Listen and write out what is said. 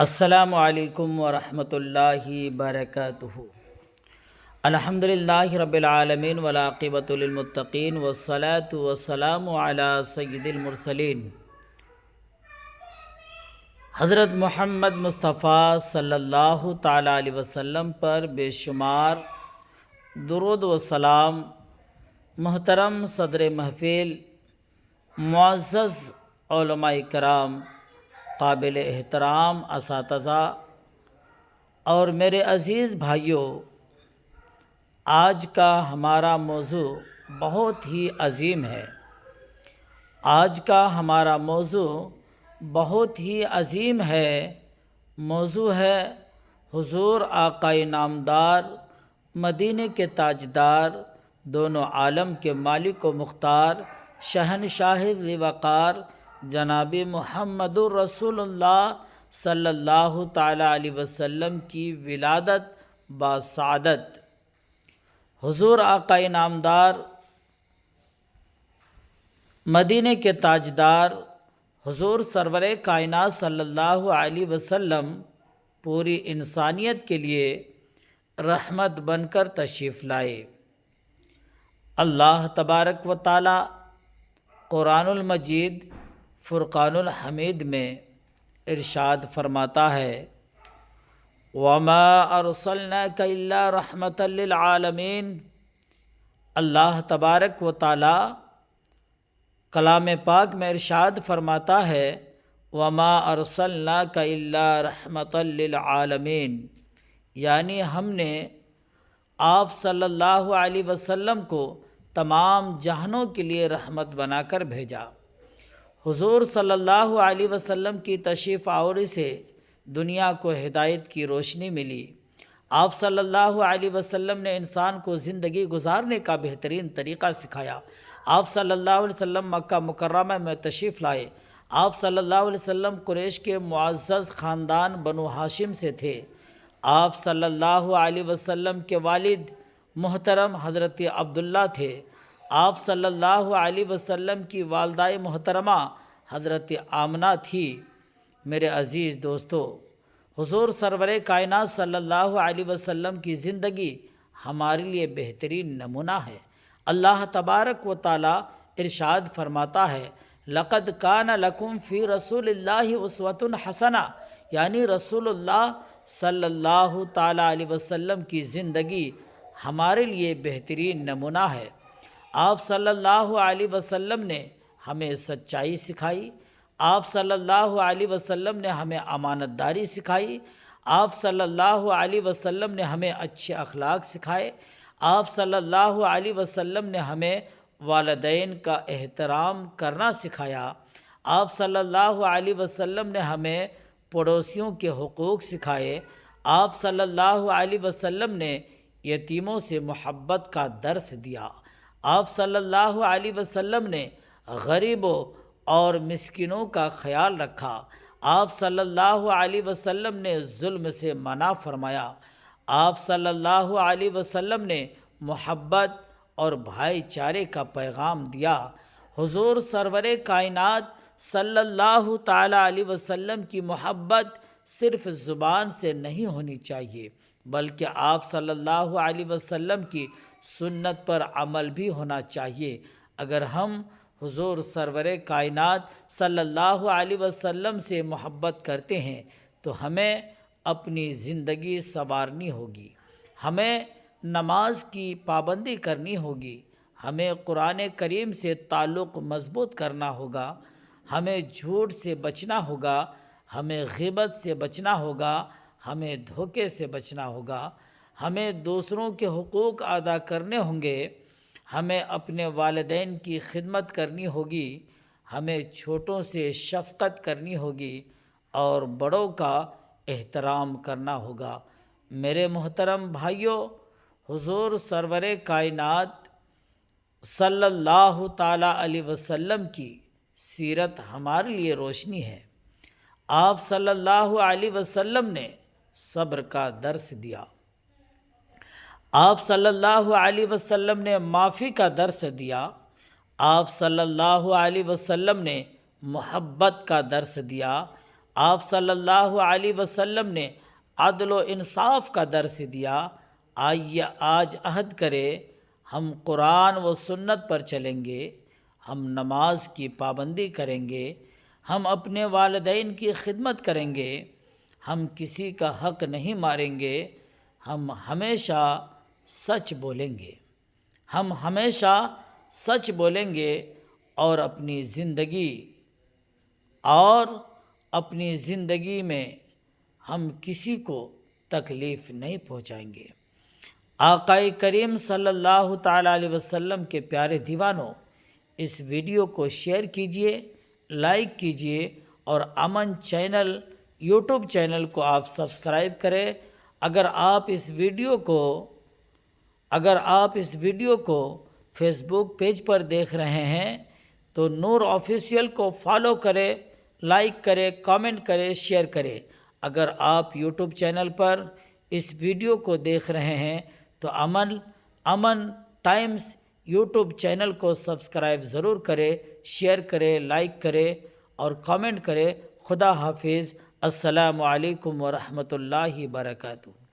السلام علیکم ورحمۃ اللہ وبرکاتہ۔ الحمدللہ رب العالمین والعاقبۃ للمتقین والصلاة والسلام علی سید المرسلین حضرت محمد مصطفیٰ صلی اللہ تعالیٰ علیہ وسلم پر بے شمار درود و سلام۔ محترم صدر محفل، معزز علماء کرام، قابل احترام اساتذہ اور میرے عزیز بھائیوں، آج کا ہمارا موضوع بہت ہی عظیم ہے۔ آج کا ہمارا موضوع بہت ہی عظیم ہے۔ موضوع ہے حضور آقائے نامدار، مدینے کے تاجدار، دونوں عالم کے مالک و مختار، شہنشاہ ذی وقار جناب محمد الرسول اللہ صلی اللہ تعالیٰ علیہ وسلم کی ولادت بسعادت۔ حضور آقائے نامدار، مدینے کے تاجدار، حضور سرور کائنات صلی اللہ علیہ وسلم پوری انسانیت کے لیے رحمت بن کر تشریف لائے۔ اللہ تبارک و تعالی قرآن المجید فرقان الحمید میں ارشاد فرماتا ہے، وَمَا أَرْسَلْنَاكَ إِلَّا رَحْمَةً لِّلْعَالَمِينَ۔ اللہ تبارک و تعالی کلام پاک میں ارشاد فرماتا ہے، وَمَا أَرْسَلْنَاكَ إِلَّا رَحْمَةً لِّلْعَالَمِينَ، یعنی ہم نے آپ صلی اللہ علیہ وسلم کو تمام جہانوں کے لیے رحمت بنا کر بھیجا۔ حضور صلی اللہ علیہ وسلم کی تشریف آوری سے دنیا کو ہدایت کی روشنی ملی۔ آپ صلی اللہ علیہ وسلم نے انسان کو زندگی گزارنے کا بہترین طریقہ سکھایا۔ آپ صلی اللہ علیہ وسلم مکہ مکرمہ میں تشریف لائے۔ آپ صلی اللہ علیہ وسلم قریش کے معزز خاندان بنو ہاشم سے تھے۔ آپ صلی اللہ علیہ وسلم کے والد محترم حضرت عبداللہ تھے۔ آپ صلی اللہ علیہ وسلم کی والدہ محترمہ حضرت آمنہ تھی۔ میرے عزیز دوستو، حضور سرور کائنات صلی اللہ علیہ وسلم کی زندگی ہمارے لیے بہترین نمونہ ہے۔ اللہ تبارک و تعالی ارشاد فرماتا ہے، لَقَدْ كَانَ لَكُمْ فِي رَسُولِ اللَّهِ أُسْوَةٌ حَسَنَةٌ، یعنی رسول اللہ صلی اللہ تعالیٰ علیہ وسلم کی زندگی ہمارے لیے بہترین نمونہ ہے۔ آپ صلی اللہ علیہ وسلم نے ہمیں سچائی سکھائی۔ آپ صلی اللہ علیہ وسلم نے ہمیں امانت داری سکھائی۔ آپ صلی اللہ علیہ وسلم نے ہمیں اچھے اخلاق سکھائے۔ آپ صلی اللہ علیہ وسلم نے ہمیں والدین کا احترام کرنا سکھایا۔ آپ صلی اللہ علیہ وسلم نے ہمیں پڑوسیوں کے حقوق سکھائے۔ آپ صلی اللہ علیہ وسلم نے یتیموں سے محبت کا درس دیا۔ آپ صلی اللہ علیہ وسلم نے غریبوں اور مسکینوں کا خیال رکھا۔ آپ صلی اللہ علیہ وسلم نے ظلم سے منع فرمایا۔ آپ صلی اللہ علیہ وسلم نے محبت اور بھائی چارے کا پیغام دیا۔ حضور سرور کائنات صلی اللہ تعالیٰ علیہ وسلم کی محبت صرف زبان سے نہیں ہونی چاہیے، بلکہ آپ صلی اللہ علیہ وسلم کی سنت پر عمل بھی ہونا چاہیے۔ اگر ہم حضور سرور کائنات صلی اللہ علیہ وسلم سے محبت کرتے ہیں تو ہمیں اپنی زندگی سنوارنی ہوگی، ہمیں نماز کی پابندی کرنی ہوگی، ہمیں قرآن کریم سے تعلق مضبوط کرنا ہوگا، ہمیں جھوٹ سے بچنا ہوگا، ہمیں غیبت سے بچنا ہوگا، ہمیں دھوکے سے بچنا ہوگا، ہمیں دوسروں کے حقوق ادا کرنے ہوں گے، ہمیں اپنے والدین کی خدمت کرنی ہوگی، ہمیں چھوٹوں سے شفقت کرنی ہوگی اور بڑوں کا احترام کرنا ہوگا۔ میرے محترم بھائیوں، حضور سرور کائنات صلی اللہ تعالیٰ علیہ وسلم کی سیرت ہمارے لیے روشنی ہے۔ آپ صلی اللہ علیہ وسلم نے صبر کا درس دیا۔ آپ صلی اللہ علیہ وسلم نے معافی کا درس دیا۔ آپ صلی اللہ علیہ وسلم نے محبت کا درس دیا۔ آپ صلی اللہ علیہ وسلم نے عدل و انصاف کا درس دیا۔ آئیے آج عہد کرے ہم قرآن و سنت پر چلیں گے، ہم نماز کی پابندی کریں گے، ہم اپنے والدین کی خدمت کریں گے، ہم کسی کا حق نہیں ماریں گے، ہم ہمیشہ سچ بولیں گے، ہم ہمیشہ سچ بولیں گے اور اپنی زندگی میں ہم کسی کو تکلیف نہیں پہنچائیں گے۔ آقا کریم صلی اللہ تعالیٰ علیہ وسلم کے پیارے دیوانوں، اس ویڈیو کو شیئر کیجئے، لائک کیجئے اور امن چینل یوٹیوب چینل کو آپ سبسکرائب کریں۔ اگر آپ اس ویڈیو کو فیس بک پیج پر دیکھ رہے ہیں تو نور آفیشیل کو فالو کریں، لائک کریں، کامنٹ کریں، شیئر کریں۔ اگر آپ یوٹیوب چینل پر اس ویڈیو کو دیکھ رہے ہیں تو امن ٹائمز یوٹیوب چینل کو سبسکرائب ضرور کریں، شیئر کریں، لائک کریں اور کامنٹ کریں۔ خدا حافظ۔ السلام علیکم ورحمۃ اللہ وبرکاتہ۔